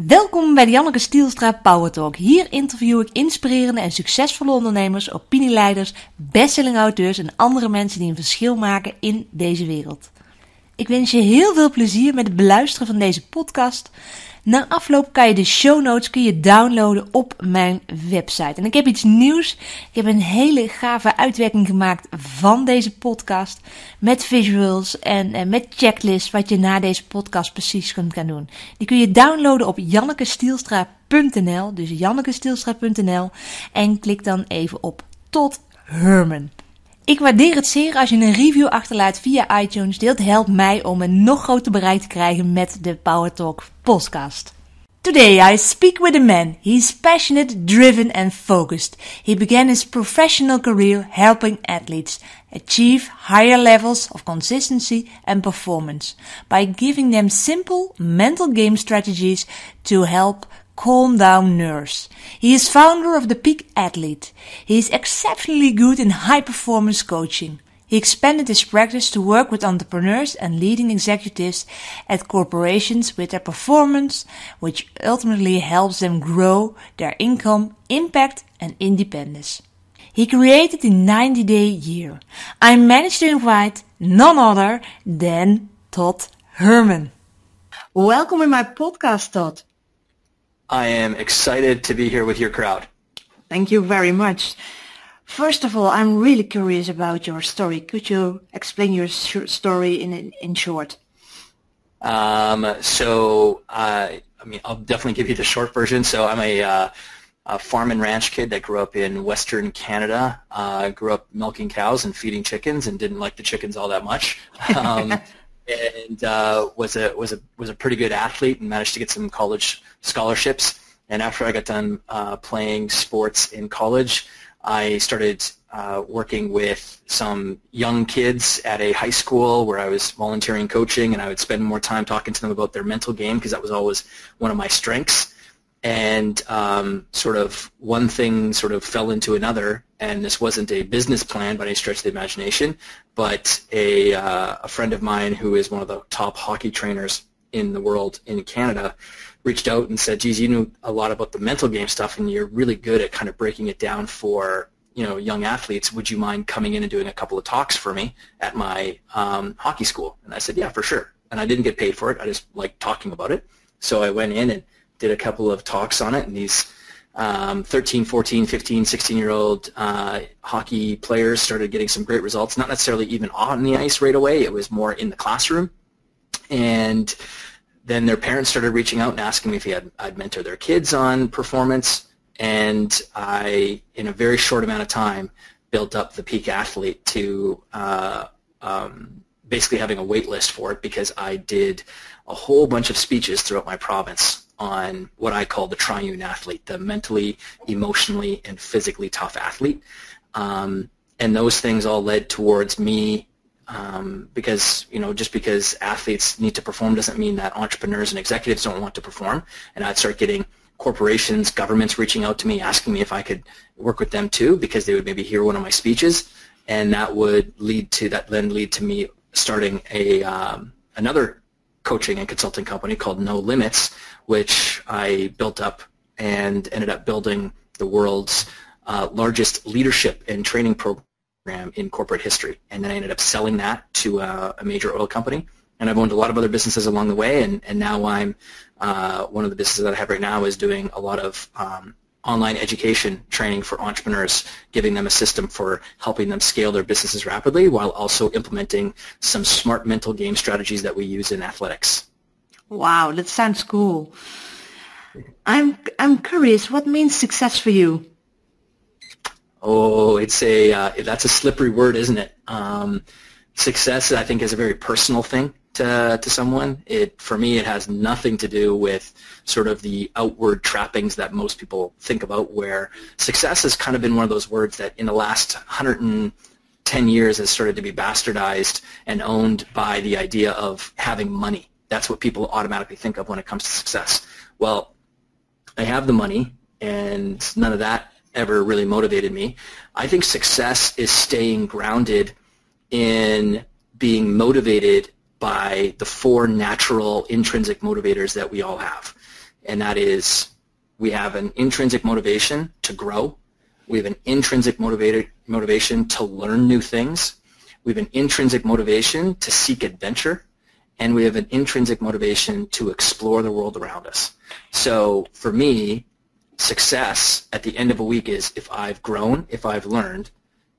Welkom bij de Janneke Stielstra Power Talk. Hier interview ik inspirerende en succesvolle ondernemers, opinieleiders, bestselling auteurs en andere mensen die een verschil maken in deze wereld. Ik wens je heel veel plezier met het beluisteren van deze podcast. Na afloop kan je de show notes downloaden op mijn website. En ik heb iets nieuws. Ik heb een hele gave uitwerking gemaakt van deze podcast. Met visuals en met checklists wat je na deze podcast precies kunt gaan doen. Die kun je downloaden op jannekestielstra.nl. Dus jannekestielstra.nl. En klik dan even op Todd Herman. Ik waardeer het zeer als je een review achterlaat via iTunes. Dit helpt mij om een nog groter bereik te krijgen met de Power Talk podcast. Today I speak with a man. He's passionate, driven and focused. He began his professional career helping athletes achieve higher levels of consistency and performance by giving them simple mental game strategies to help calm down nerves. He is founder of the Peak Athlete. He is exceptionally good in high-performance coaching. He expanded his practice to work with entrepreneurs and leading executives at corporations with their performance, which ultimately helps them grow their income, impact, and independence. He created the 90-day year. I managed to invite none other than Todd Herman. Welcome in my podcast, Todd. I am excited to be here with your crowd. Thank you very much. First of all, I'm really curious about your story. Could you explain your story in short? I'll definitely give you the short version. So I'm a farm and ranch kid that grew up in Western Canada. Grew up milking cows and feeding chickens, and didn't like the chickens all that much. And was a pretty good athlete and managed to get some college scholarships. And after I got done playing sports in college, I started working with some young kids at a high school where I was volunteering coaching, and I would spend more time talking to them about their mental game because that was always one of my strengths. And sort of one thing sort of fell into another, and this wasn't a business plan by any stretch of the imagination, but a friend of mine who is one of the top hockey trainers in the world in Canada reached out and said, geez, you know a lot about the mental game stuff, and you're really good at kind of breaking it down for young athletes. Would you mind coming in and doing a couple of talks for me at my hockey school? And I said, yeah, for sure. And I didn't get paid for it. I just liked talking about it. So I went in and did a couple of talks on it, and these 13, 14, 15, 16-year-old hockey players started getting some great results, not necessarily even on the ice right away. It was more in the classroom. And then their parents started reaching out and asking me if I'd mentor their kids on performance, and I, in a very short amount of time, built up the Peak Athlete to basically having a wait list for it, because I did a whole bunch of speeches throughout my province on what I call the triune athlete, the mentally, emotionally, and physically tough athlete. And those things all led towards me, because just because athletes need to perform doesn't mean that entrepreneurs and executives don't want to perform. And I'd start getting corporations, governments reaching out to me, asking me if I could work with them too, because they would maybe hear one of my speeches, and that would lead to me starting another coaching and consulting company called No Limits, which I built up and ended up building the world's largest leadership and training program in corporate history. And then I ended up selling that to a major oil company. And I've owned a lot of other businesses along the way, and now I'm one of the businesses that I have right now is doing a lot of online education training for entrepreneurs, giving them a system for helping them scale their businesses rapidly while also implementing some smart mental game strategies that we use in athletics. Wow, that sounds cool. I'm curious, what means success for you? Oh, that's a slippery word, isn't it? Success, I think, is a very personal thing to someone. For me, it has nothing to do with sort of the outward trappings that most people think about, where success has kind of been one of those words that in the last 110 years has started to be bastardized and owned by the idea of having money. That's what people automatically think of when it comes to success. Well, I have the money, and none of that ever really motivated me. I think success is staying grounded in being motivated by the four natural intrinsic motivators that we all have. and that is we have an intrinsic motivation to grow. We have an intrinsic motivation to learn new things. We have an intrinsic motivation to seek adventure. And we have an intrinsic motivation to explore the world around us. So for me, success at the end of a week is if I've grown, if I've learned,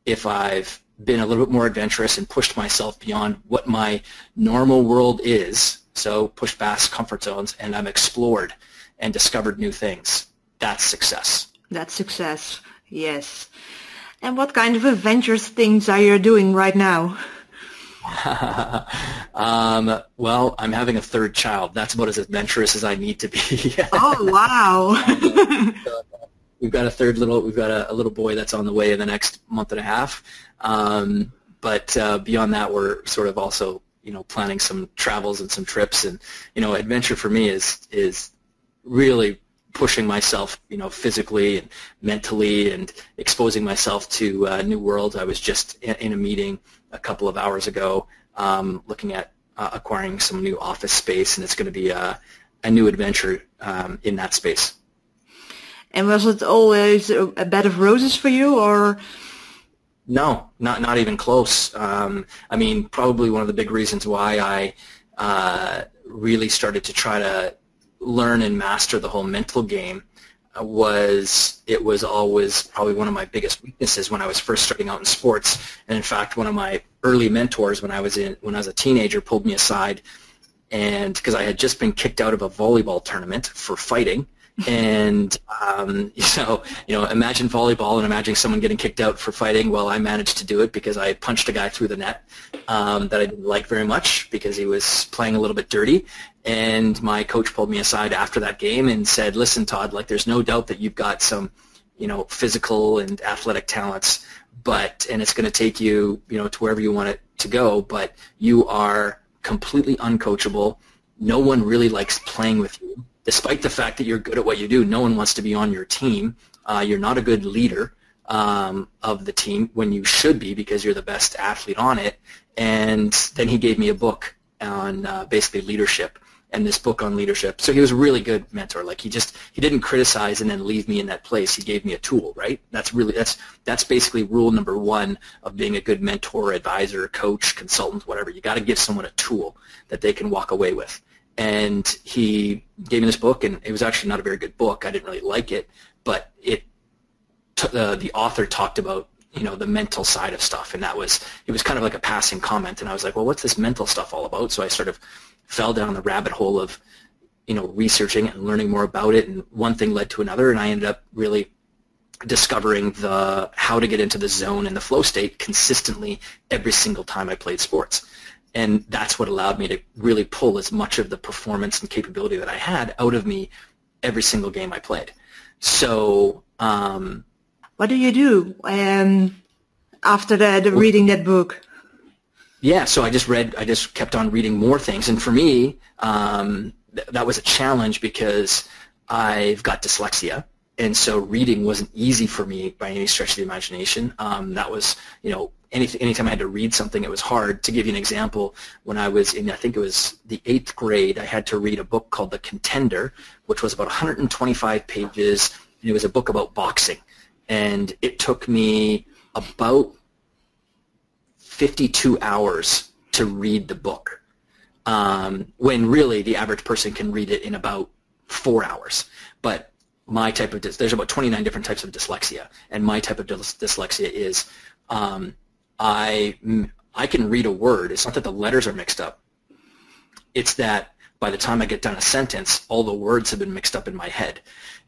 if I've been a little bit more adventurous and pushed myself beyond what my normal world is, so pushed past comfort zones, and I've explored and discovered new things. That's success. That's success, yes. And what kind of adventurous things are you doing right now? Well, I'm having a third child. That's about as adventurous as I need to be. Oh, wow. We've got a little boy that's on the way in the next month and a half. But beyond that, we're sort of also, planning some travels and some trips. And, adventure for me is really pushing myself, physically and mentally and exposing myself to new worlds. I was just in a meeting a couple of hours ago looking at acquiring some new office space, and it's going to be a new adventure in that space. And was it always a bed of roses for you, or? No, not even close. Probably one of the big reasons why I really started to try to learn and master the whole mental game was always probably one of my biggest weaknesses when I was first starting out in sports. And in fact, one of my early mentors when I was a teenager pulled me aside, and because I had just been kicked out of a volleyball tournament for fighting. And imagine volleyball and imagine someone getting kicked out for fighting. Well, I managed to do it because I punched a guy through the net that I didn't like very much because he was playing a little bit dirty. And my coach pulled me aside after that game and said, "Listen, Todd, there's no doubt that you've got some, physical and athletic talents, and it's going to take you, to wherever you want it to go, but you are completely uncoachable. No one really likes playing with you. Despite the fact that you're good at what you do, no one wants to be on your team. You're not a good leader of the team when you should be because you're the best athlete on it." And then he gave me a book on basically leadership, and this book on leadership. So he was a really good mentor. He didn't criticize and then leave me in that place. He gave me a tool, right? That's basically rule number one of being a good mentor, advisor, coach, consultant, whatever. You got to give someone a tool that they can walk away with. And he gave me this book, and it was actually not a very good book. I didn't really like it, but the author talked about the mental side of stuff, and it was kind of like a passing comment. And I was like, well, what's this mental stuff all about? So I sort of fell down the rabbit hole of researching and learning more about it, and one thing led to another, and I ended up really discovering how to get into the zone and the flow state consistently every single time I played sports. And that's what allowed me to really pull as much of the performance and capability that I had out of me every single game I played. So, what do you do after reading that book? Yeah, so I just kept on reading more things. And for me, that was a challenge because I've got dyslexia. And so reading wasn't easy for me by any stretch of the imagination. That was, anytime I had to read something, it was hard. To give you an example, when I was in, I think it was the 8th grade, I had to read a book called The Contender, which was about 125 pages, and it was a book about boxing. And it took me about 52 hours to read the book, when really the average person can read it in about 4 hours. But my type of there's about 29 different types of dyslexia, and my type of dyslexia is I can read a word. It's not that the letters are mixed up. It's that by the time I get done a sentence, all the words have been mixed up in my head,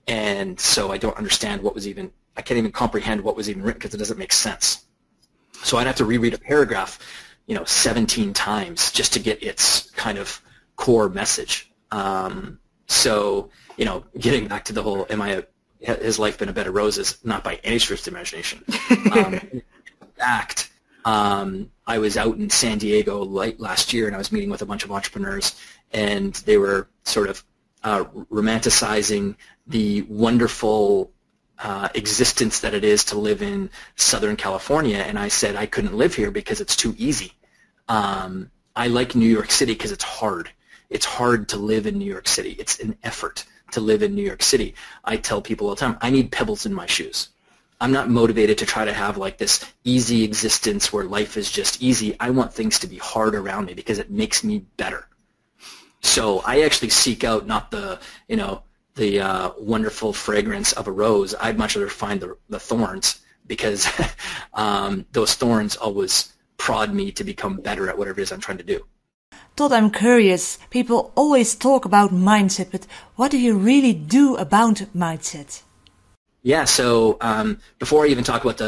and so I don't understand I can't even comprehend what was even written because it doesn't make sense. So I'd have to reread a paragraph, 17 times just to get its kind of core message. So, getting back to the whole, has life been a bed of roses? Not by any stretch of the imagination. In fact, I was out in San Diego last year, and I was meeting with a bunch of entrepreneurs, and they were sort of romanticizing the wonderful existence that it is to live in Southern California, and I said I couldn't live here because it's too easy. I like New York City because it's hard. It's hard to live in New York City. It's an effort. to live in New York City. I tell people all the time, I need pebbles in my shoes. I'm not motivated to try to have like this easy existence where life is just easy. I want things to be hard around me because it makes me better. So I actually seek out not the, the wonderful fragrance of a rose. I'd much rather find the thorns, because those thorns always prod me to become better at whatever it is I'm trying to do. Todd, I'm curious. People always talk about mindset, but what do you really do about mindset? Yeah, so before I even talk about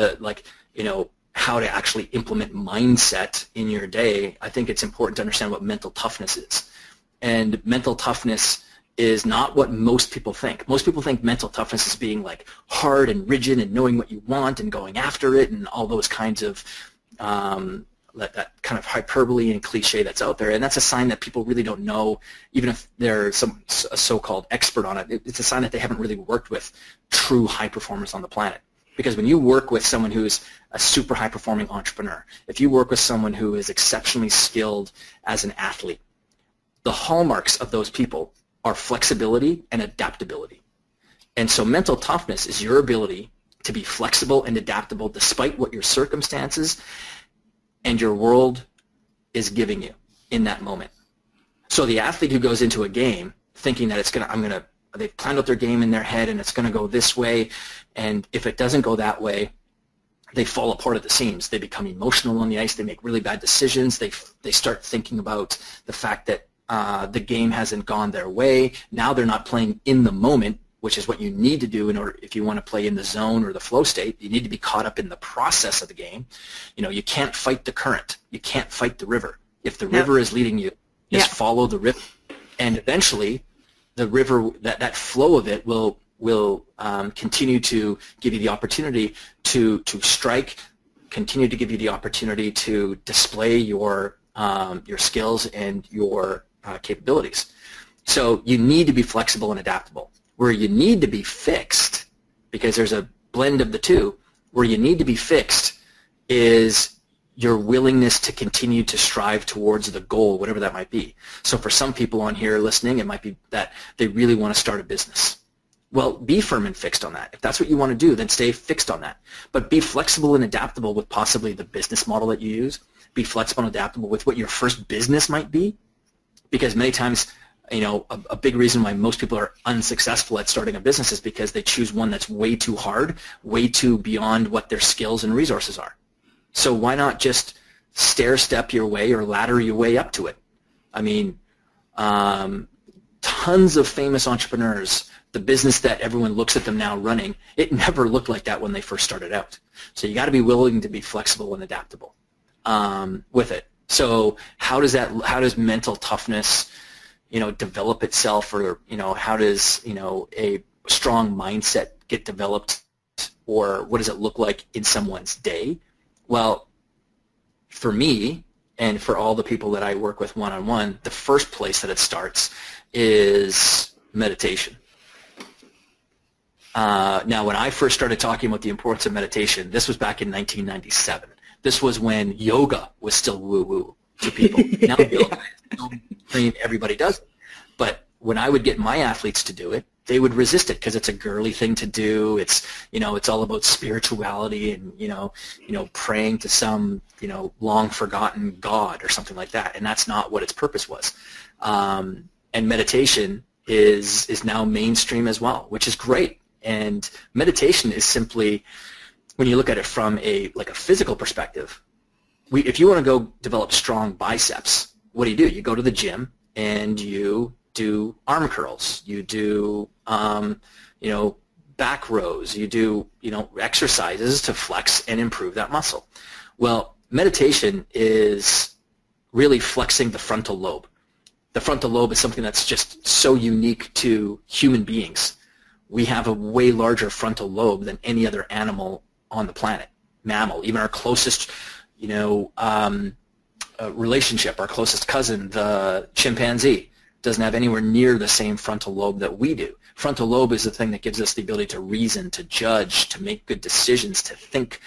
how to actually implement mindset in your day, I think it's important to understand what mental toughness is. And mental toughness is not what most people think. Most people think mental toughness is being like hard and rigid and knowing what you want and going after it and all those kinds of that kind of hyperbole and cliche that's out there. And that's a sign that people really don't know, even if they're a so-called expert on it. It's a sign that they haven't really worked with true high performers on the planet. Because when you work with someone who's a super high-performing entrepreneur, if you work with someone who is exceptionally skilled as an athlete, the hallmarks of those people are flexibility and adaptability. And so mental toughness is your ability to be flexible and adaptable despite what your circumstances and your world is giving you in that moment. So the athlete who goes into a game thinking that they've planned out their game in their head and it's going to go this way, and if it doesn't go that way, they fall apart at the seams. They become emotional on the ice. They make really bad decisions. They start thinking about the fact that the game hasn't gone their way. Now they're not playing in the moment, which is what you need to do in order, if you want to play in the zone or the flow state. You need to be caught up in the process of the game. You can't fight the current. You can't fight the river. If the river is leading you, just follow the river. And eventually, the river, that flow of it will continue to give you the opportunity to strike, continue to give you the opportunity to display your skills and your capabilities. So you need to be flexible and adaptable. Where you need to be fixed, because there's a blend of the two, where you need to be fixed is your willingness to continue to strive towards the goal, whatever that might be. So for some people on here listening, it might be that they really want to start a business. Well, be firm and fixed on that. If that's what you want to do, then stay fixed on that. But be flexible and adaptable with possibly the business model that you use. Be flexible and adaptable with what your first business might be, because many times, a big reason why most people are unsuccessful at starting a business is because they choose one that's way too hard, way too beyond what their skills and resources are. So why not just stair-step your way or ladder your way up to it? I mean, tons of famous entrepreneurs, the business that everyone looks at them now running, it never looked like that when they first started out. So you got to be willing to be flexible and adaptable with it. So how does mental toughness develop itself, or how does a strong mindset get developed, or what does it look like in someone's day? Well, for me and for all the people that I work with one-on-one, the first place that it starts is meditation. Now, when I first started talking about the importance of meditation, this was back in 1997. This was when yoga was still woo-woo to people. Now yoga is everybody does it. But when I would get my athletes to do it, they would resist it because it's a girly thing to do. It's it's all about spirituality and praying to some long forgotten god or something like that. And that's not what its purpose was. And meditation is now mainstream as well, which is great. And meditation is simply, when you look at it from a physical perspective, if you want to go develop strong biceps, what do? You go to the gym and you do arm curls, you do back rows, you do exercises to flex and improve that muscle. Well, meditation is really flexing the frontal lobe. The frontal lobe is something that's just so unique to human beings. We have a way larger frontal lobe than any other animal on the planet, mammal. Even our closest relationship, our closest cousin, the chimpanzee, doesn't have anywhere near the same frontal lobe that we do. Frontal lobe is the thing that gives us the ability to reason, to judge, to make good decisions, to think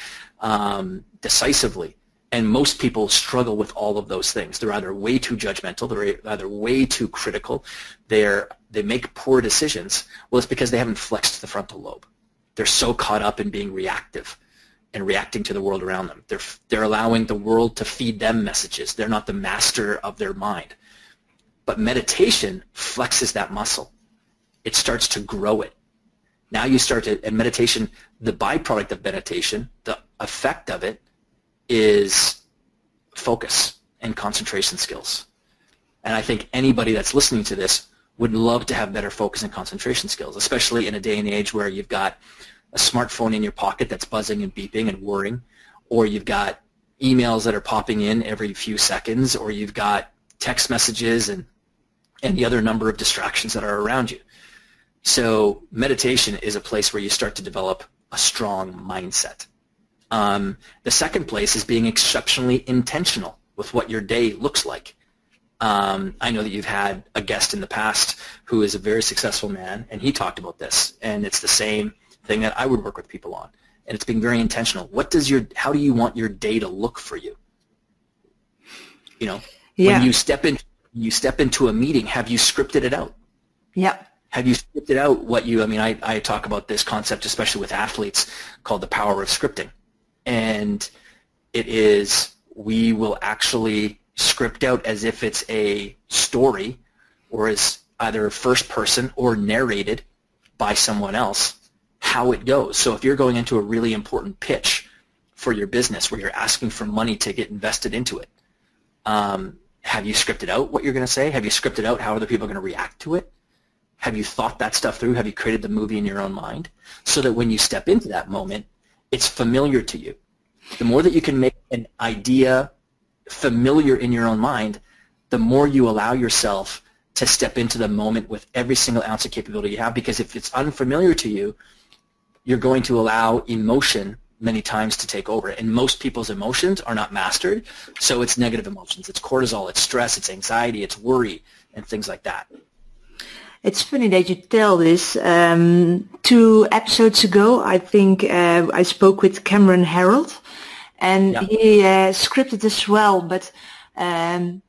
decisively. And most people struggle with all of those things. They're either way too judgmental, they're either way too critical, they're they make poor decisions, well, it's because they haven't flexed the frontal lobe. They're so caught up in being reactive and reacting to the world around them. They're allowing the world to feed them messages. They're not the master of their mind. But meditation flexes that muscle. It starts to grow it. Now you start to, and meditation, the byproduct of meditation, the effect of it is focus and concentration skills. And I think anybody that's listening to this would love to have better focus and concentration skills, especially in a day and age where you've got a smartphone in your pocket that's buzzing and beeping and whirring, or you've got emails that are popping in every few seconds, or you've got text messages and the other number of distractions that are around you. So meditation is a place where you start to develop a strong mindset. The second place is being exceptionally intentional with what your day looks like. I know that you've had a guest in the past who is a very successful man, and he talked about this, and it's the same thing that I would work with people on, and it's being very intentional. How do you want your day to look for you? You know, when you step into a meeting, have you scripted it out? Yeah. Have you scripted out I talk about this concept, especially with athletes, called the power of scripting. And it is, we will actually script out as if it's a story, or as either first person or narrated by someone else, how it goes. So if you're going into a really important pitch for your business where you're asking for money to get invested into it, have you scripted out what you're going to say? Have you scripted out how other people are going to react to it? Have you thought that stuff through? Have you created the movie in your own mind so that when you step into that moment, it's familiar to you? The more that you can make an idea familiar in your own mind, the more you allow yourself to step into the moment with every single ounce of capability you have, because if it's unfamiliar to you, you're going to allow emotion many times to take over. And most people's emotions are not mastered, so it's negative emotions. It's cortisol, it's stress, it's anxiety, it's worry, and things like that. It's funny that you tell this. 2 episodes ago, I think I spoke with Cameron Harold, and he scripted as well, but then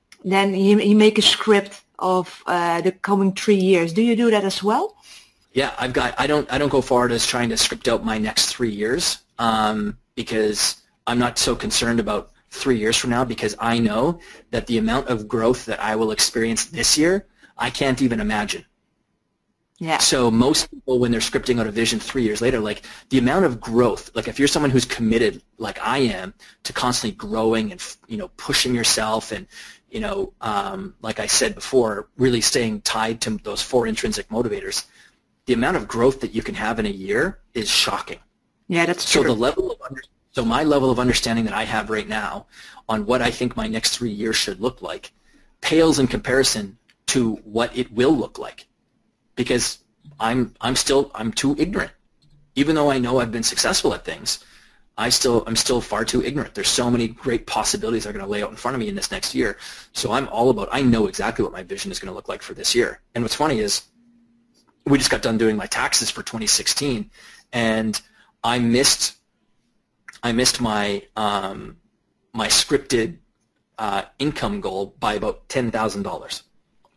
he make a script of the coming 3 years. Do you do that as well? Yeah, I don't go forward as trying to script out my next 3 years, because I'm not so concerned about 3 years from now, because I know that the amount of growth that I will experience this year, I can't even imagine. Yeah. So most people, when they're scripting out a vision 3 years later, like the amount of growth, like if you're someone who's committed, like I am, to constantly growing and, pushing yourself and, like I said before, really staying tied to those 4 intrinsic motivators, the amount of growth that you can have in a year is shocking. Yeah, that's true. So my level of understanding that I have right now on what I think my next 3 years should look like pales in comparison to what it will look like. Because I'm too ignorant. Even though I know I've been successful at things, I'm still far too ignorant. There's so many great possibilities that are going to lay out in front of me in this next year. So I know exactly what my vision is going to look like for this year. And what's funny is we just got done doing my taxes for 2016, and I missed my my scripted income goal by about $10,000.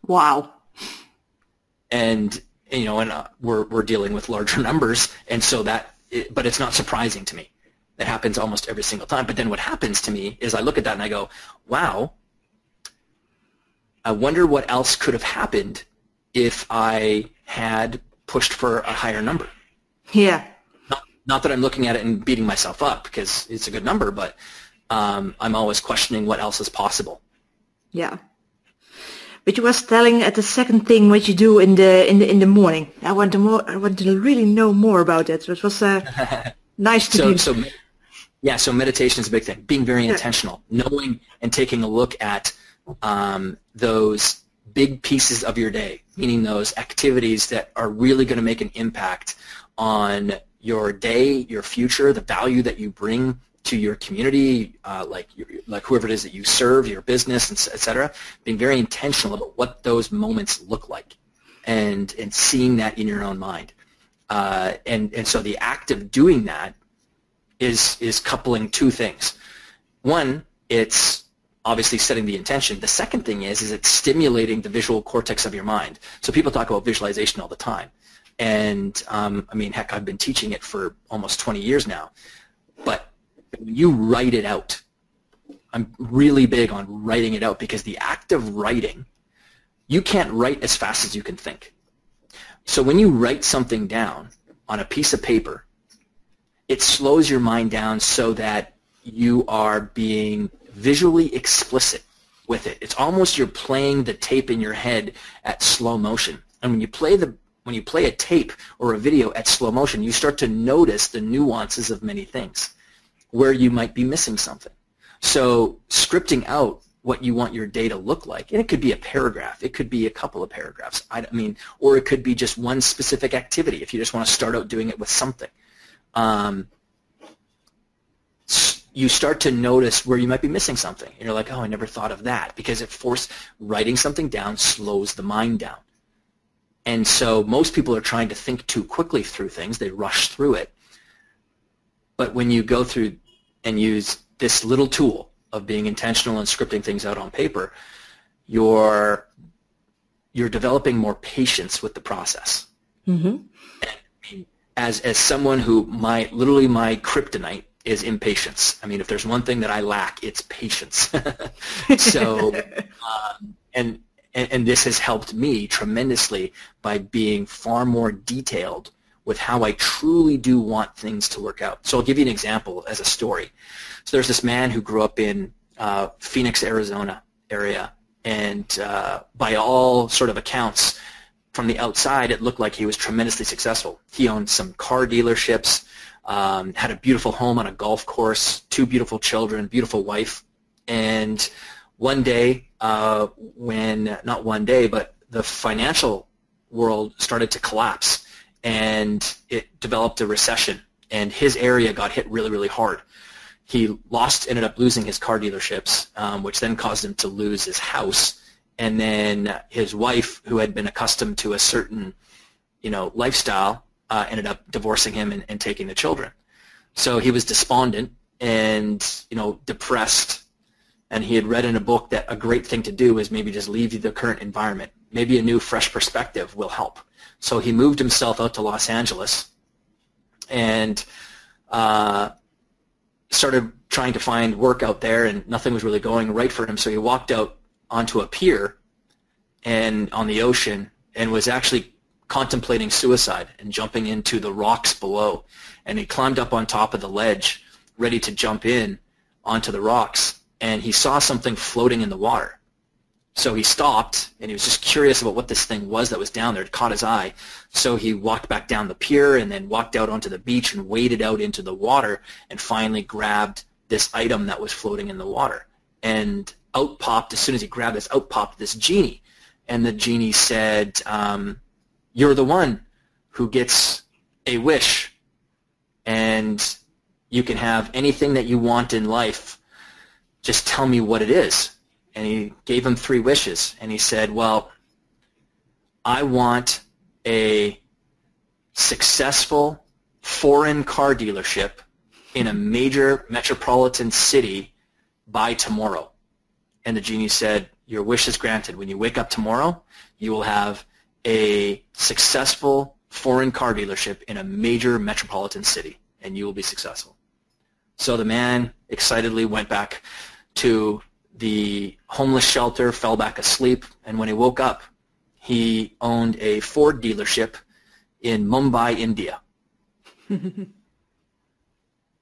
Wow. And we're dealing with larger numbers, and so but it's not surprising to me. That happens almost every single time. But then what happens to me is I look at that and I go, wow, I wonder what else could have happened if I had pushed for a higher number. Yeah. Not that I'm looking at it and beating myself up, because it's a good number, but I'm always questioning what else is possible. Yeah. But you was telling at the second thing what you do in the morning. I want to really know more about it. It was nice to be. So meditation is a big thing. Being very intentional, knowing and taking a look at those big pieces of your day, meaning those activities that are really going to make an impact on your day, your future, the value that you bring to your community, like whoever it is that you serve, your business, et cetera, being very intentional about what those moments look like, and seeing that in your own mind. And so the act of doing that is coupling 2 things. One, it's obviously setting the intention. The second thing is it's stimulating the visual cortex of your mind. So people talk about visualization all the time. And, I mean, heck, I've been teaching it for almost 20 years now. But when you write it out, I'm really big on writing it out, because the act of writing, you can't write as fast as you can think. So when you write something down on a piece of paper, it slows your mind down so that you are being visually explicit with it. It's almost you're playing the tape in your head at slow motion. And when you play a tape or a video at slow motion, you start to notice the nuances of many things where you might be missing something. So scripting out what you want your day to look like, and it could be a paragraph, it could be a couple of paragraphs, or it could be just one specific activity if you just want to start out doing it with something. You start to notice where you might be missing something. And you're like, oh, I never thought of that, because writing something down slows the mind down. And so most people are trying to think too quickly through things. They rush through it. But when you go through and use this little tool of being intentional and scripting things out on paper, you're developing more patience with the process. Mm-hmm. And as someone who my kryptonite is impatience. I mean, if there's one thing that I lack, it's patience. So, and this has helped me tremendously by being far more detailed with how I truly do want things to work out. So I'll give you an example as a story. So there's this man who grew up in Phoenix, Arizona area, and by all sort of accounts, from the outside, it looked like he was tremendously successful. He owned some car dealerships, had a beautiful home on a golf course, 2 beautiful children, beautiful wife. And one day, not one day, but the financial world started to collapse, and it developed a recession, and his area got hit really, really hard. He ended up losing his car dealerships, which then caused him to lose his house. And then his wife, who had been accustomed to a certain, lifestyle, ended up divorcing him and taking the children. So he was despondent and, depressed. And he had read in a book that a great thing to do is maybe just leave the current environment. Maybe a new, fresh perspective will help. So he moved himself out to Los Angeles and started trying to find work out there, and nothing was really going right for him. So he walked out onto a pier and on the ocean and was actually contemplating suicide and jumping into the rocks below. And he climbed up on top of the ledge, ready to jump in onto the rocks, and he saw something floating in the water. So he stopped, and he was just curious about what this thing was that was down there. It caught his eye. So he walked back down the pier and then walked out onto the beach and waded out into the water and finally grabbed this item that was floating in the water. And out popped, as soon as he grabbed this, out popped this genie. And the genie said, you're the one who gets a wish, and you can have anything that you want in life. Just tell me what it is. And he gave him 3 wishes. And he said, well, I want a successful foreign car dealership in a major metropolitan city by tomorrow. And the genie said, your wish is granted. When you wake up tomorrow, you will have a successful foreign car dealership in a major metropolitan city, and you will be successful. So the man excitedly went back to the homeless shelter, fell back asleep, and when he woke up, he owned a Ford dealership in Mumbai, India.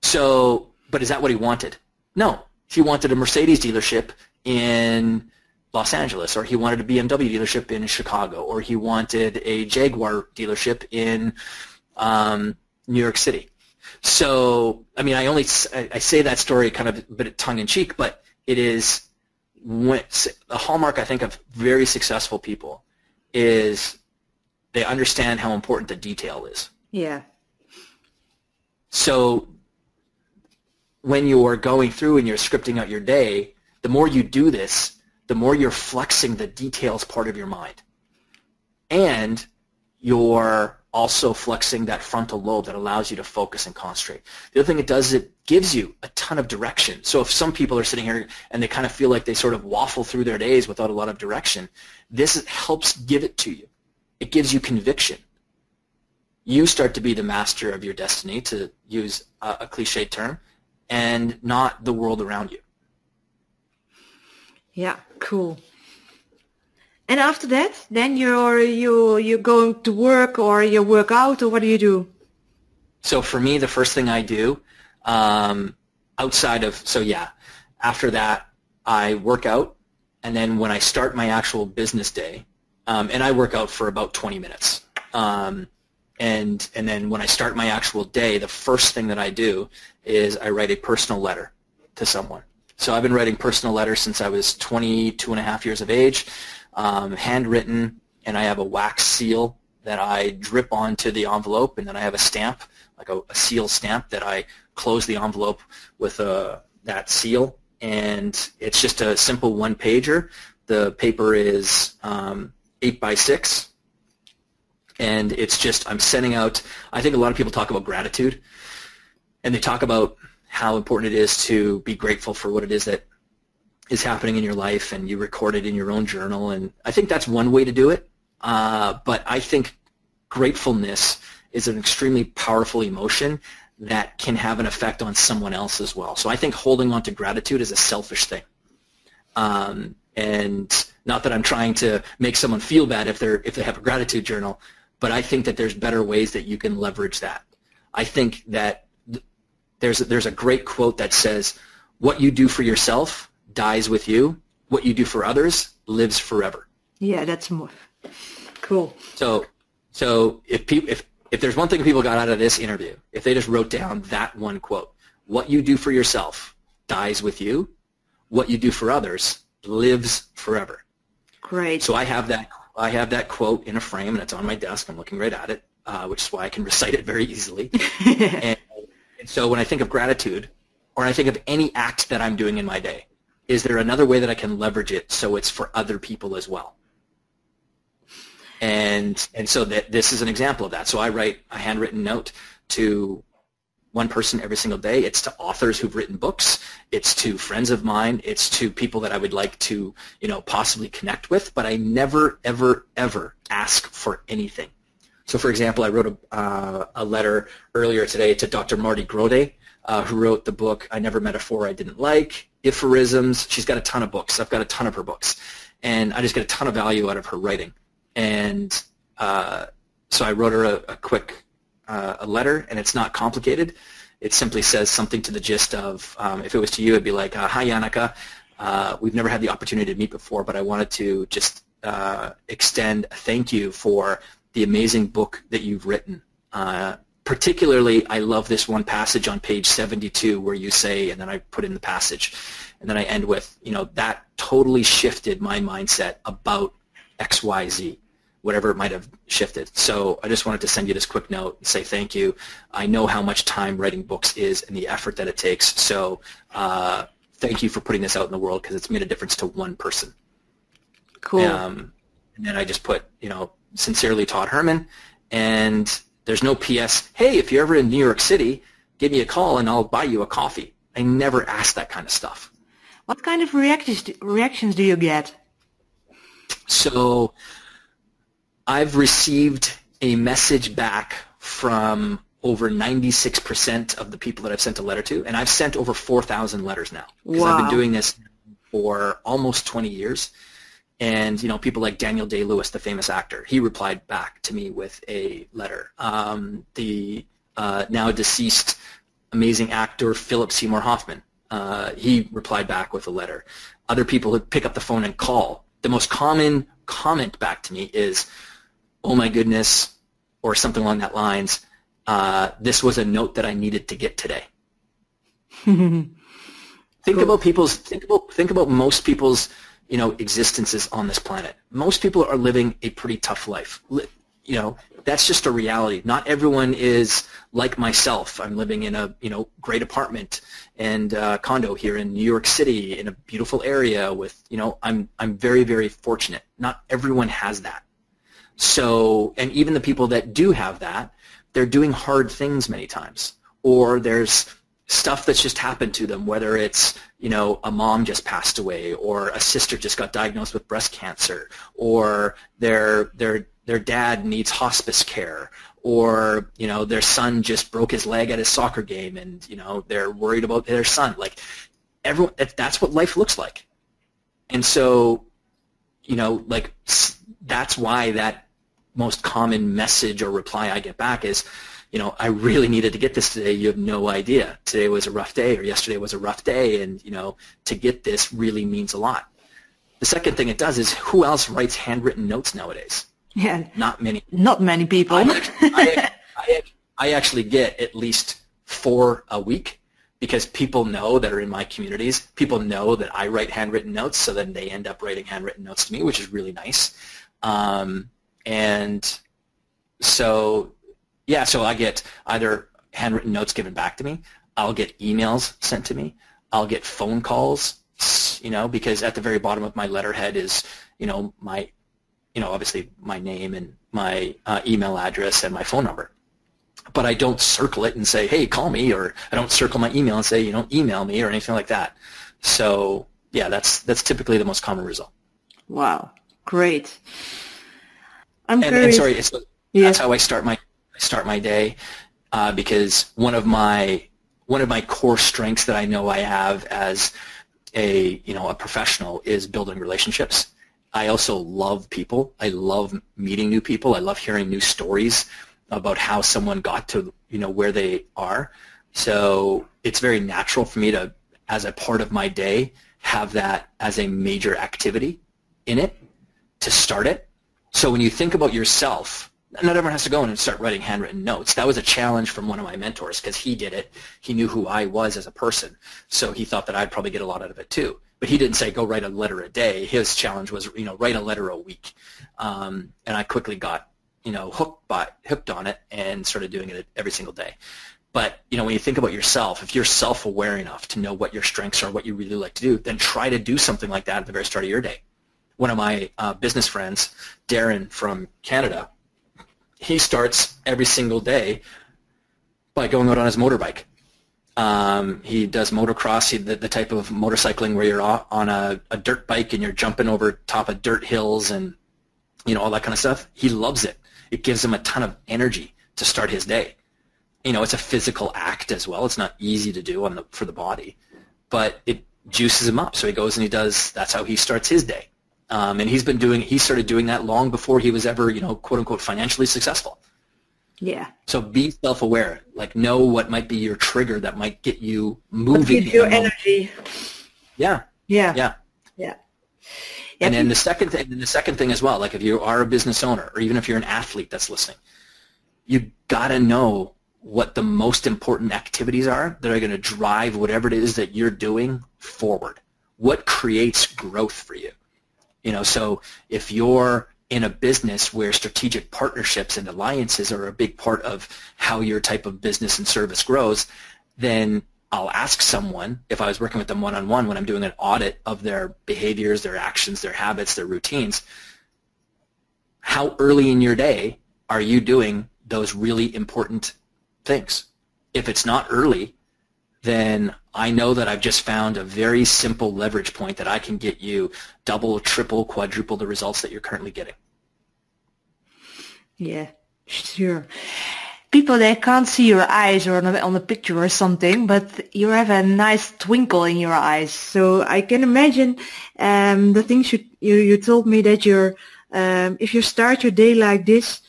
So, but is that what he wanted? No. He wanted a Mercedes dealership in Los Angeles, or he wanted a BMW dealership in Chicago, or he wanted a Jaguar dealership in New York City. So, I mean, I say that story kind of a bit tongue-in-cheek, but it is the hallmark, I think, of very successful people is they understand how important the detail is. Yeah. So when you're going through and you're scripting out your day, the more you do this, the more you're flexing the details part of your mind. And you're also flexing that frontal lobe that allows you to focus and concentrate. The other thing it does is it gives you a ton of direction. So if some people are sitting here and they kind of feel like they sort of waffle through their days without a lot of direction, this helps give it to you. It gives you conviction. You start to be the master of your destiny, to use a cliche term, and not the world around you. Yeah, cool. And after that, then you're going to work, or you work out, or what do you do? So for me, the first thing I do, after that, I work out, and then when I start my actual business day, and I work out for about 20 minutes, and then when I start my actual day, the first thing that I do is I write a personal letter to someone. So I've been writing personal letters since I was 22 and a half years of age, handwritten, and I have a wax seal that I drip onto the envelope, and then I have a stamp, like a seal stamp, that I close the envelope with that seal, and it's just a simple one-pager. The paper is 8 by 6, and it's just, I'm sending out, I think a lot of people talk about gratitude, and they talk about how important it is to be grateful for what it is that is happening in your life, and you record it in your own journal, and I think that's one way to do it, but I think gratefulness is an extremely powerful emotion that can have an effect on someone else as well. So I think holding on to gratitude is a selfish thing. And not that I'm trying to make someone feel bad if they have a gratitude journal, but I think that there's better ways that you can leverage that. I think that there's a great quote that says, what you do for yourself dies with you. What you do for others lives forever. Yeah, that's more cool. So if there's one thing people got out of this interview, if they just wrote down that one quote, what you do for yourself dies with you. What you do for others lives forever. Great. So I have that quote in a frame, and it's on my desk. I'm looking right at it, which is why I can recite it very easily. and so when I think of gratitude, or I think of any act that I'm doing in my day, is there another way that I can leverage it so it's for other people as well? And so this is an example of that. So I write a handwritten note to one person every single day. It's to authors who've written books. It's to friends of mine. It's to people that I would like to, possibly connect with. But I never, ever, ever ask for anything. So, for example, I wrote a letter earlier today to Dr. Marty Grode, who wrote the book I Never Met a Four I Didn't Like, Aphorisms. She's got a ton of books. I've got a ton of her books. And I just get a ton of value out of her writing. And so I wrote her a quick a letter, and it's not complicated. It simply says something to the gist of, if it was to you, it'd be like, hi, JANNEKE. We've never had the opportunity to meet before, but I wanted to just extend a thank you for the amazing book that you've written. Particularly, I love this one passage on page 72 where you say, and then I put in the passage, and then I end with, that totally shifted my mindset about XYZ, whatever it might have shifted. So I just wanted to send you this quick note and say thank you. I know how much time writing books is and the effort that it takes. So thank you for putting this out in the world, because it's made a difference to one person. Cool. And then I just put, sincerely, Todd Herman. And there's no PS, hey, if you're ever in New York City, give me a call and I'll buy you a coffee. I never ask that kind of stuff. What kind of reactions do you get? So I've received a message back from over 96% of the people that I've sent a letter to, and I've sent over 4,000 letters now, because I've been doing this for almost 20 years. And, people like Daniel Day-Lewis, the famous actor, he replied back to me with a letter. The now deceased amazing actor Philip Seymour Hoffman, he replied back with a letter. Other people would pick up the phone and call. The most common comment back to me is, oh my goodness, or something along that lines, this was a note that I needed to get today. Think about most people's existences on this planet. Most people are living a pretty tough life. That's just a reality. Not everyone is like myself. I'm living in a great apartment and condo here in New York City in a beautiful area with I'm very, very fortunate. Not everyone has that. So, and even the people that do have that, they're doing hard things many times, or there's stuff that's just happened to them, whether it's, you know, a mom just passed away, or a sister just got diagnosed with breast cancer, or their dad needs hospice care, or, you know, their son just broke his leg at his soccer game and, you know, they're worried about their son. Like, everyone, that's what life looks like. And so, you know, like, that's why that most common message or reply I get back is, you know, I really needed to get this today. You have no idea. Today was a rough day, or yesterday was a rough day, and, you know, to get this really means a lot. The second thing it does is, who else writes handwritten notes nowadays? Yeah. Not many. Not many people. I actually get at least 4 a week, because people know that are in my communities, people know that I write handwritten notes, so then they end up writing handwritten notes to me, which is really nice. And so, yeah, so I get either handwritten notes given back to me, I'll get emails sent to me, I'll get phone calls, you know, because at the very bottom of my letterhead is, you know, my, you know, obviously my name and my email address and my phone number. But I don't circle it and say, hey, call me, or I don't circle my email and say, you know, email me, or anything like that. So, yeah, that's typically the most common result. Wow, great. I'm and sorry, that's how I start my day, because one of my core strengths that I know I have as a professional is building relationships. I also love people. I love meeting new people. I love hearing new stories about how someone got to, you know, where they are. So it's very natural for me to, as a part of my day, have that as a major activity in it to start it. So when you think about yourself, not everyone has to go in and start writing handwritten notes. That was a challenge from one of my mentors, because he did it. He knew who I was as a person, so he thought that I'd probably get a lot out of it too. But he didn't say go write a letter a day. His challenge was, you know, write a letter a week. And I quickly got, you know, hooked on it and started doing it every single day. But, you know, when you think about yourself, if you're self-aware enough to know what your strengths are, what you really like to do, then try to do something like that at the very start of your day. One of my business friends, Darren from Canada, he starts every single day by going out on his motorbike. He does motocross, the type of motorcycling where you're on a dirt bike and you're jumping over top of dirt hills and, you know, all that kind of stuff. He loves it. It gives him a ton of energy to start his day. You know, it's a physical act as well. It's not easy to do for the body, but it juices him up. So he goes and he does, that's how he starts his day. And he started doing that long before he was ever, you know, quote unquote, financially successful. Yeah. So be self-aware. Like, know what might be your trigger that might get you moving. What gives you energy. Yeah. Yeah. Yeah. Yeah. And then the second thing as well, like if you are a business owner, or even if you're an athlete that's listening, you gotta know what the most important activities are that are going to drive whatever it is that you're doing forward. What creates growth for you? You know, so if you're in a business where strategic partnerships and alliances are a big part of how your type of business and service grows, then I'll ask someone, if I was working with them one-on-one when I'm doing an audit of their behaviors, their actions, their habits, their routines, how early in your day are you doing those really important things? If it's not early, then I know that I've just found a very simple leverage point that I can get you double, triple, quadruple the results that you're currently getting. Yeah, sure. People, they can't see your eyes or on a picture or something, but you have a nice twinkle in your eyes. So I can imagine the things you told me that you're, if you start your day like this,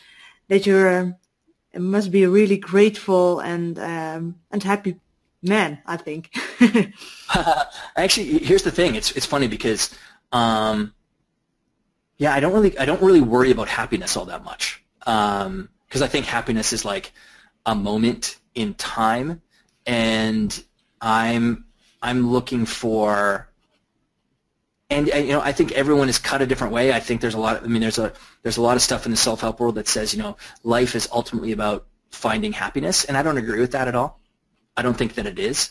that you're must be a really grateful and happy man, I think. Actually, here's the thing. It's funny because, yeah, I don't really worry about happiness all that much. Because I think happiness is like a moment in time, and I'm looking for, and you know, I think everyone is cut a different way. I think there's a lot. There's a lot of stuff in the self-help world that says, you know, life is ultimately about finding happiness, and I don't agree with that at all. I don't think that it is.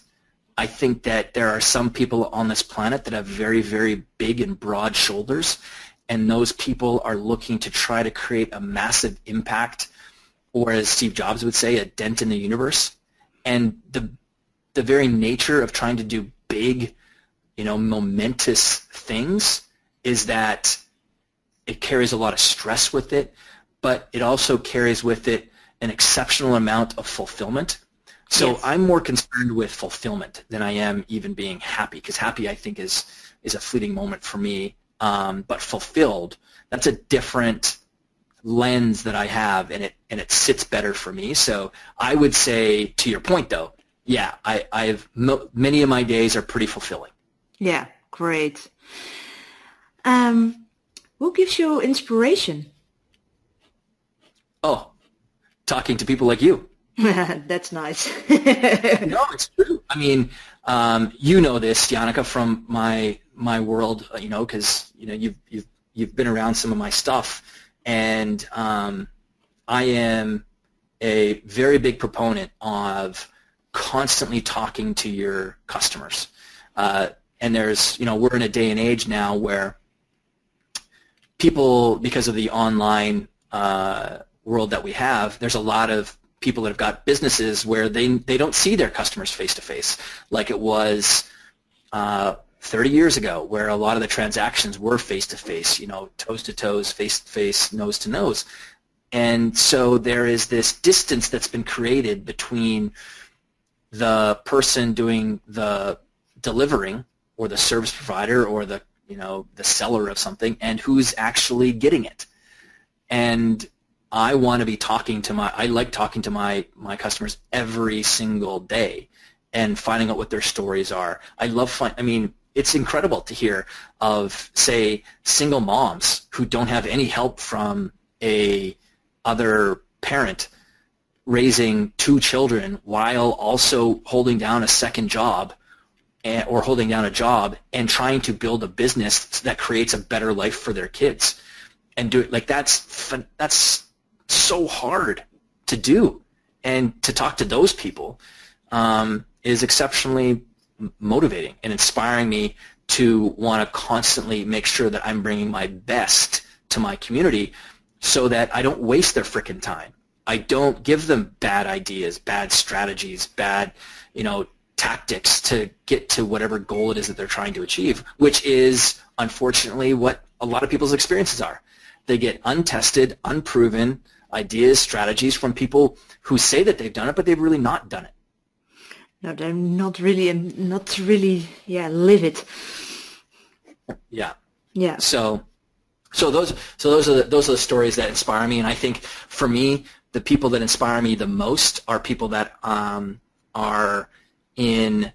I think that there are some people on this planet that have very, very big and broad shoulders, and those people are looking to try to create a massive impact, or as Steve Jobs would say, a dent in the universe. And the very nature of trying to do big, momentous things is that it carries a lot of stress with it, but it also carries with it an exceptional amount of fulfillment. So yes. I'm more concerned with fulfillment than I am even being happy, because happy I think is a fleeting moment for me. But fulfilled, that's a different lens that I have, and it sits better for me. So I would say, to your point though, yeah, many of my days are pretty fulfilling. Yeah, great. What gives you inspiration? Oh, talking to people like you. That's nice. No, it's true. I mean, you know this, Janneke, from my world, because you've been around some of my stuff, and I am a very big proponent of constantly talking to your customers. And there's, we're in a day and age now where people, because of the online world that we have, there's a lot of people that have got businesses where they don't see their customers face to face, like it was 30 years ago, where a lot of the transactions were face to face, toes to toes, face to face, nose to nose. And so there is this distance that's been created between the person doing the delivering, or the service provider, or the seller of something, and who's actually getting it. And I want to be I like talking to my customers every single day and finding out what their stories are. It's incredible to hear of, say, single moms who don't have any help from a other parent raising 2 children while also holding down a second job, or holding down a job and trying to build a business that creates a better life for their kids, and do it. That's so hard to do, and to talk to those people is exceptionally motivating and inspiring me to want to constantly make sure that I'm bringing my best to my community, so that I don't waste their frickin' time. I don't give them bad ideas, bad strategies, bad tactics to get to whatever goal it is that they're trying to achieve, which is unfortunately what a lot of people's experiences are. They get untested, unproven ideas, strategies from people who say that they've done it, but they've really not done it. No, they're not really live it. Yeah. Yeah. So those are the stories that inspire me, and I think for me, the people that inspire me the most are people that are in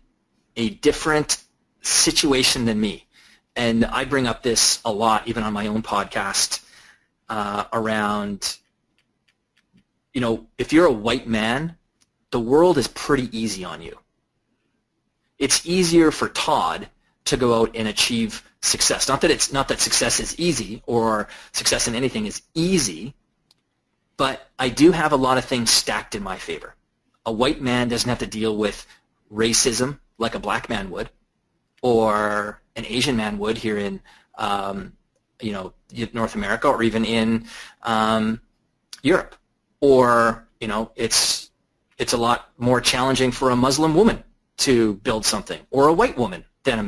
a different situation than me. And I bring up this a lot, even on my own podcast, around, if you're a white man, the world is pretty easy on you. It's easier for Todd to go out and achieve success. Not that success is easy, or success in anything is easy, but I do have a lot of things stacked in my favor. A white man doesn't have to deal with racism like a black man would, or an Asian man would here in North America, or even in Europe. Or it's a lot more challenging for a Muslim woman to build something, or a white woman than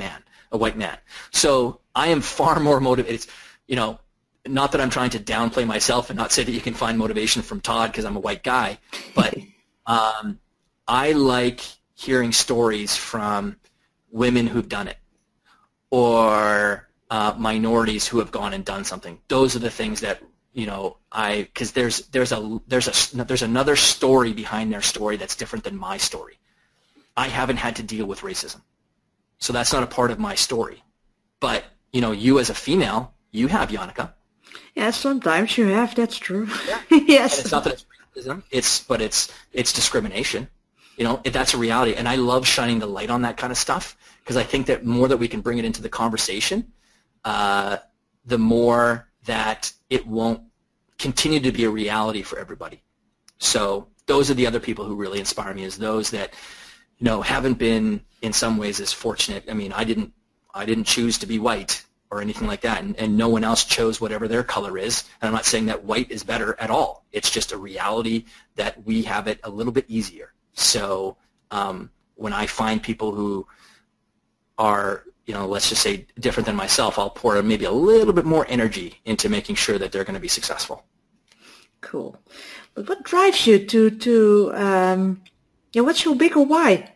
a white man. So I am far more motivated. Not that I'm trying to downplay myself and not say that you can find motivation from Todd because I'm a white guy, but I like hearing stories from women who've done it, or minorities who have gone and done something. Those are the things that because there's another story behind their story that's different than my story. I haven't had to deal with racism, so that's not a part of my story. But you as a female, you have, Janneke. Yeah, sometimes you have. That's true. Yeah. Yes. And it's not that it's racism. But it's discrimination. That's a reality, and I love shining the light on that kind of stuff, because I think that more that we can bring it into the conversation, the more that it won't continue to be a reality for everybody. So those are the other people who really inspire me, is those that haven't been in some ways as fortunate. I mean, I didn't choose to be white or anything like that, and no one else chose whatever their color is. And I'm not saying that white is better at all. It's just a reality that we have it a little bit easier. So when I find people who are, let's just say different than myself, I'll pour maybe a little bit more energy into making sure that they're going to be successful. Cool. But what drives you what's your bigger why?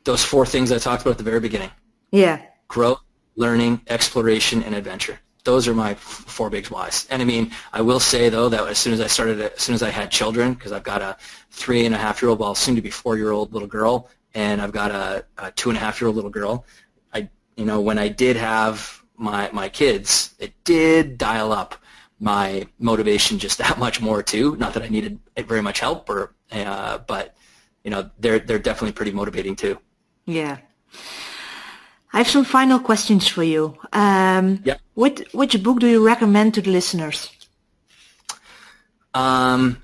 Those 4 things I talked about at the very beginning. Yeah. Growth, learning, exploration, and adventure. Those are my 4 big whys. And I mean, I will say though that as soon as I had children, because I've got a 3.5-year-old, well, soon to be 4-year-old little girl, and I've got a 2.5-year-old little girl. When I did have my kids, it did dial up my motivation just that much more too. Not that I needed very much help, but they're definitely pretty motivating too. Yeah. I have some final questions for you. Yep. Which book do you recommend to the listeners?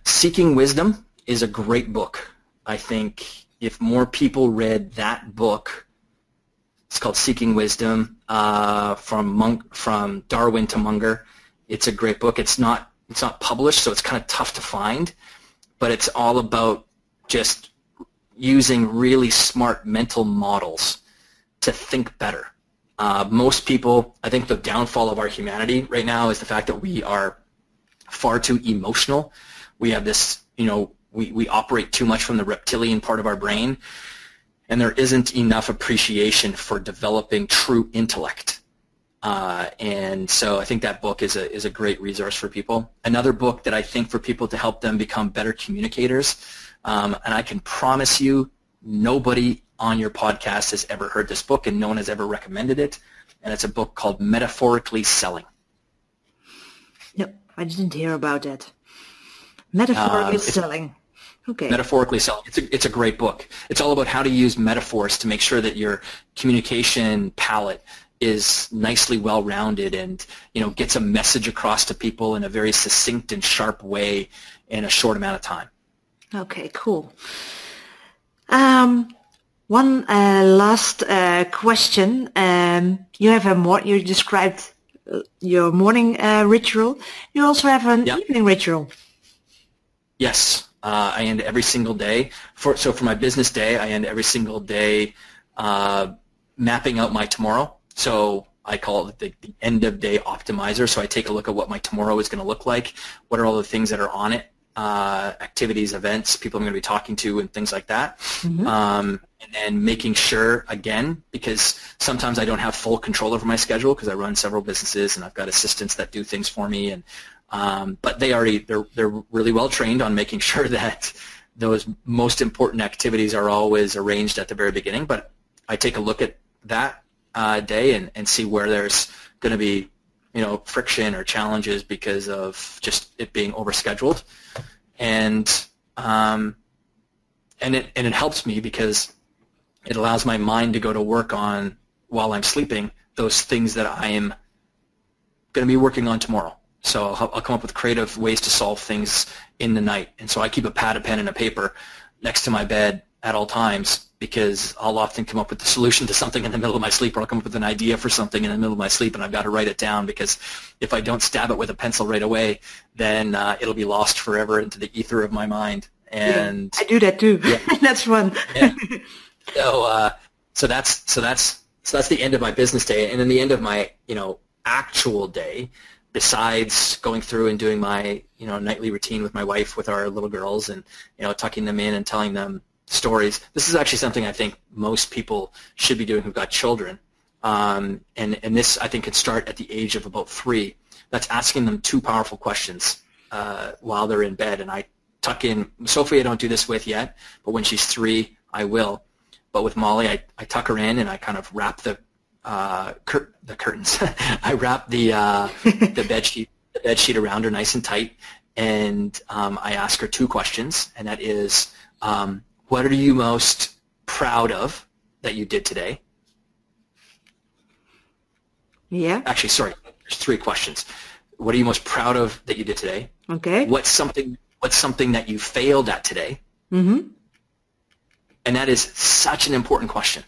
Seeking Wisdom is a great book. I think if more people read that book, it's called Seeking Wisdom, from Darwin to Munger. It's a great book. It's not published, so it's kind of tough to find, but it's all about just using really smart mental models to think better. Most people, I think the downfall of our humanity right now is the fact that we are far too emotional. We have this, we operate too much from the reptilian part of our brain, and there isn't enough appreciation for developing true intellect. And so I think that book is a great resource for people. Another book that I think for people to help them become better communicators, and I can promise you nobody on your podcast has ever heard this book and no one has ever recommended it, and it's a book called Metaphorically Selling. Yep, I didn't hear about that. Metaphorically Selling. Okay. Metaphorically Selling. It's a great book. It's all about how to use metaphors to make sure that your communication palette is nicely well-rounded and gets a message across to people in a very succinct and sharp way in a short amount of time. Okay, cool. One last question. You described your morning ritual. You also have an evening ritual. Yes, I end every single day. For my business day, I end every single day mapping out my tomorrow. So I call it the end of day optimizer. So I take a look at what my tomorrow is going to look like. What are all the things that are on it? Activities, events, people I'm going to be talking to, and things like that. Mm-hmm. And then making sure, again, because sometimes I don't have full control over my schedule because I run several businesses and I've got assistants that do things for me, and but they're really well trained on making sure that those most important activities are always arranged at the very beginning. But I take a look at that day and see where there's going to be friction or challenges because of just it being overscheduled, and it helps me because it allows my mind to go to work on while I'm sleeping those things that I am going to be working on tomorrow. So I'll come up with creative ways to solve things in the night, and so I keep a pad, a pen, and a paper next to my bed at all times, because I'll often come up with the solution to something in the middle of my sleep, or I'll come up with an idea for something in the middle of my sleep, and I've got to write it down, because if I don't stab it with a pencil right away, then it'll be lost forever into the ether of my mind. And I do that too. Yeah. That's fun. Yeah. So that's the end of my business day, and then the end of my actual day. Besides going through and doing my nightly routine with my wife, with our little girls, and tucking them in and telling them stories. This is actually something I think most people should be doing who've got children, and this I think could start at the age of about 3. That's asking them 2 powerful questions while they're in bed. And I tuck in Sophie. I don't do this with yet, but when she's 3, I will. But with Molly, I tuck her in and I kind of wrap the curtains. I wrap the bed sheet around her nice and tight, and I ask her 2 questions, and that is, what are you most proud of that you did today? Yeah. Actually, sorry, there's 3 questions. What are you most proud of that you did today? Okay. What's something that you failed at today? Mm-hmm. And that is such an important question.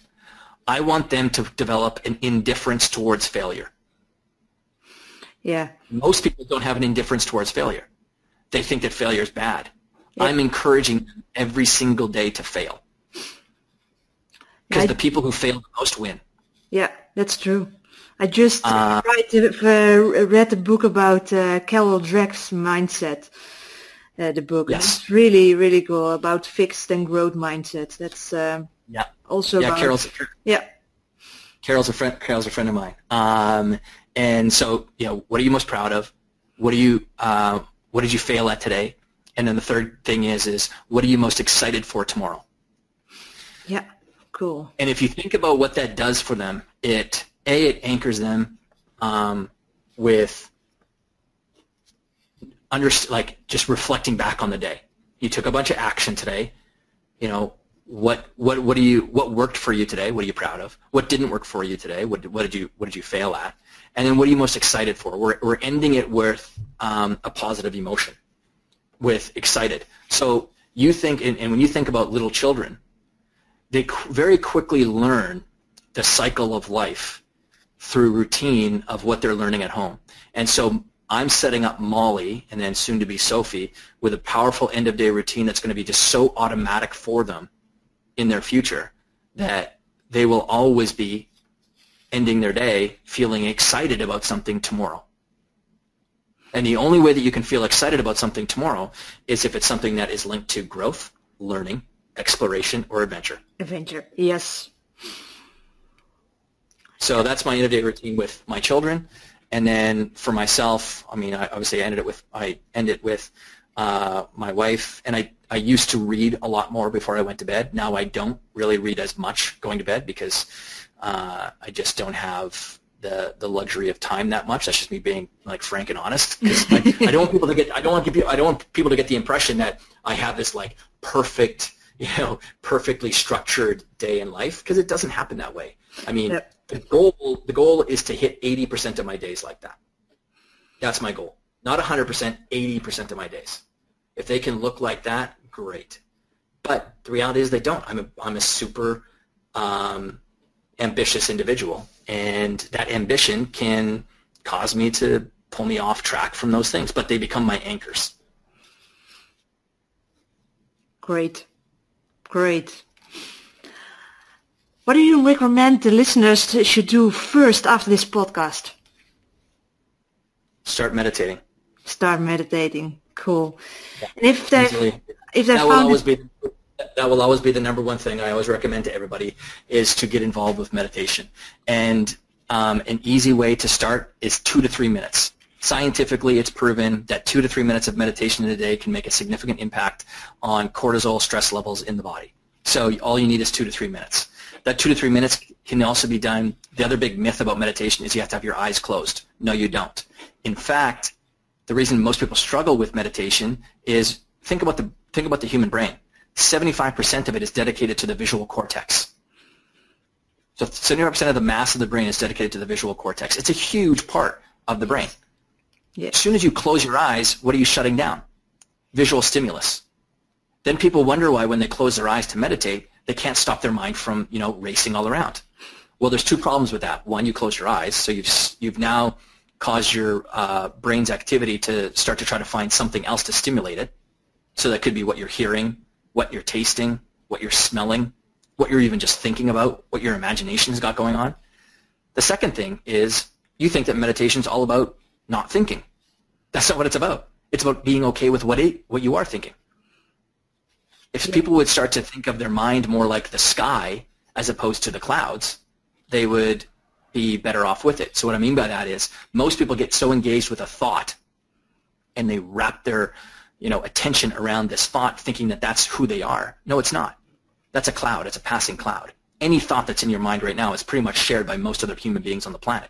I want them to develop an indifference towards failure. Yeah. Most people don't have an indifference towards failure. They think that failure is bad. Yeah. I'm encouraging them every single day to fail. Because the people who fail the most win. Yeah, that's true. I just read a book about Carol Dweck's mindset. The book. Yes. It's really, really cool about fixed and growth mindset. That's also about... Carol's a friend of mine. And so, what are you most proud of? What did you fail at today? And then the third thing is what are you most excited for tomorrow? Yeah, cool. And if you think about what that does for them, it anchors them with just reflecting back on the day. You took a bunch of action today. What worked for you today? What are you proud of? What didn't work for you today? What did you fail at? And then what are you most excited for? We're ending it with a positive emotion, with excited. So you think, and when you think about little children, they very quickly learn the cycle of life through routine of what they're learning at home. And so I'm setting up Molly and then soon to be Sophie with a powerful end of day routine that's going to be just so automatic for them in their future that they will always be ending their day feeling excited about something tomorrow. And the only way that you can feel excited about something tomorrow is if it's something that is linked to growth, learning, exploration, or adventure. Adventure, yes. So that's my end of day routine with my children. And then for myself, I end it with my wife, and I used to read a lot more before I went to bed. Now I don't really read as much going to bed because I just don't have the luxury of time that much. That's just me being frank and honest. Because I don't want people to get the impression that I have this perfect, perfectly structured day in life, because it doesn't happen that way. I mean, yep. The goal is to hit 80% of my days like that. That's my goal. Not 100%, 80% of my days. If they can look like that, great. But the reality is they don't. I'm a super ambitious individual, and that ambition can cause me to pull me off track from those things, but they become my anchors. Great. What do you recommend the listeners should do first after this podcast? Start meditating. Cool. Yeah. And if that will always be the number one thing I always recommend to everybody is to get involved with meditation. And an easy way to start is 2 to 3 minutes. Scientifically, it's proven that 2 to 3 minutes of meditation in a day can make a significant impact on cortisol stress levels in the body. So all you need is 2 to 3 minutes. That 2 to 3 minutes can also be done. The other big myth about meditation is you have to have your eyes closed. No, you don't. In fact, the reason most people struggle with meditation is think about the human brain. 75% of it is dedicated to the visual cortex. So 75% of the mass of the brain is dedicated to the visual cortex. It's a huge part of the brain. Yeah. As soon as you close your eyes, what are you shutting down? Visual stimulus. Then people wonder why when they close their eyes to meditate, they can't stop their mind from, racing all around. Well, there's two problems with that. One, you close your eyes, so you've now caused your brain's activity to start to try to find something else to stimulate it. So that could be what you're hearing, what you're tasting, what you're smelling, what you're even just thinking about, what your imagination's got going on. The second thing is you think that meditation's all about not thinking. That's not what it's about. It's about being okay with what you are thinking. If people would start to think of their mind more like the sky as opposed to the clouds, they would be better off with it. So what I mean by that is most people get so engaged with a thought and they wrap their attention around this thought thinking that that's who they are. No, it's not. That's a cloud. It's a passing cloud. Any thought that's in your mind right now is pretty much shared by most other human beings on the planet.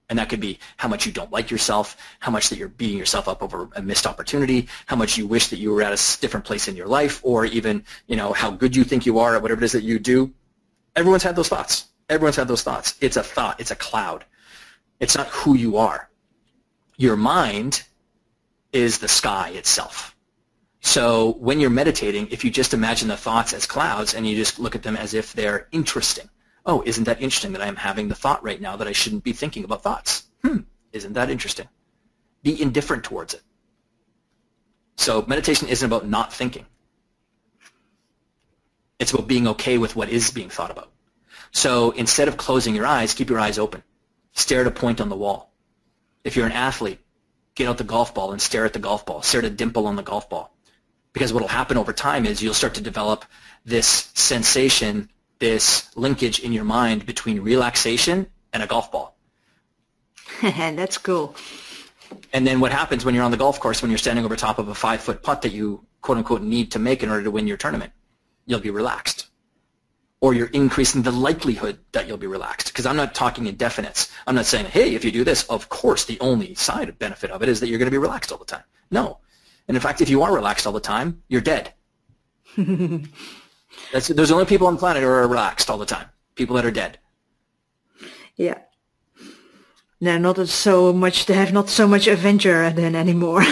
And that could be how much you don't like yourself, how much that you're beating yourself up over a missed opportunity, how much you wish that you were at a different place in your life, or even, how good you think you are at whatever it is that you do. Everyone's had those thoughts. It's a thought. It's a cloud. It's not who you are. Your mind is the sky itself. So when you're meditating, if you just imagine the thoughts as clouds and you just look at them as if they're interesting, Oh, isn't that interesting that I am having the thought right now that I shouldn't be thinking about thoughts? Isn't that interesting? Be indifferent towards it. So meditation isn't about not thinking. It's about being okay with what is being thought about. So instead of closing your eyes, keep your eyes open. Stare at a point on the wall. If you're an athlete, get out the golf ball and stare at the golf ball. Stare at a dimple on the golf ball. Because what will happen over time is you'll start to develop this sensation, this linkage in your mind between relaxation and a golf ball. That's cool. And then what happens when you're on the golf course, when you're standing over top of a 5-foot putt that you quote-unquote need to make in order to win your tournament? You'll be relaxed. Or you're increasing the likelihood that you'll be relaxed. Because I'm not talking in definites. I'm not saying, hey, if you do this, of course, the only side benefit of it is that you're going to be relaxed all the time. No. And in fact, if you are relaxed all the time, you're dead. There's only people on the planet who are relaxed all the time. People that are dead. Yeah. No, not so much. They have not so much adventure then anymore.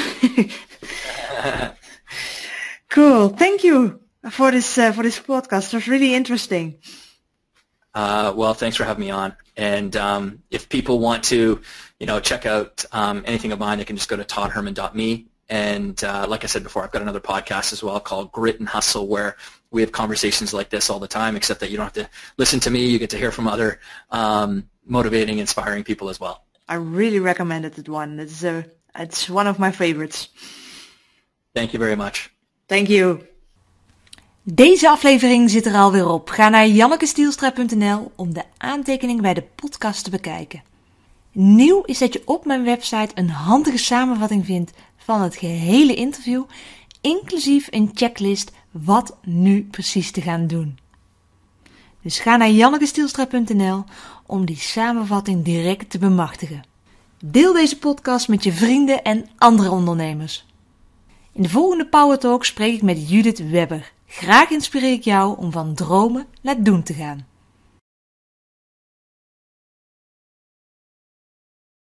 Cool. Thank you for this podcast. It was really interesting. Well, thanks for having me on. And if people want to, check out anything of mine, they can just go to toddherman.me. And like I said before, I've got another podcast as well called Grit and Hustle, where we have conversations like this all the time, except that you don't have to listen to me. You get to hear from other motivating, inspiring people as well. I really recommended that one. It's one of my favorites. Thank you very much. Thank you. Deze aflevering zit er alweer op. Ga naar jannekestielstra.nl om de aantekeningen bij de podcast te bekijken. Nieuw is dat je op mijn website een handige samenvatting vindt van het gehele interview, inclusief een checklist wat nu precies te gaan doen. Dus ga naar jannekestielstra.nl om die samenvatting direct te bemachtigen. Deel deze podcast met je vrienden en andere ondernemers. In de volgende Power Talk spreek ik met Judith Webber. Graag inspireer ik jou om van dromen naar doen te gaan.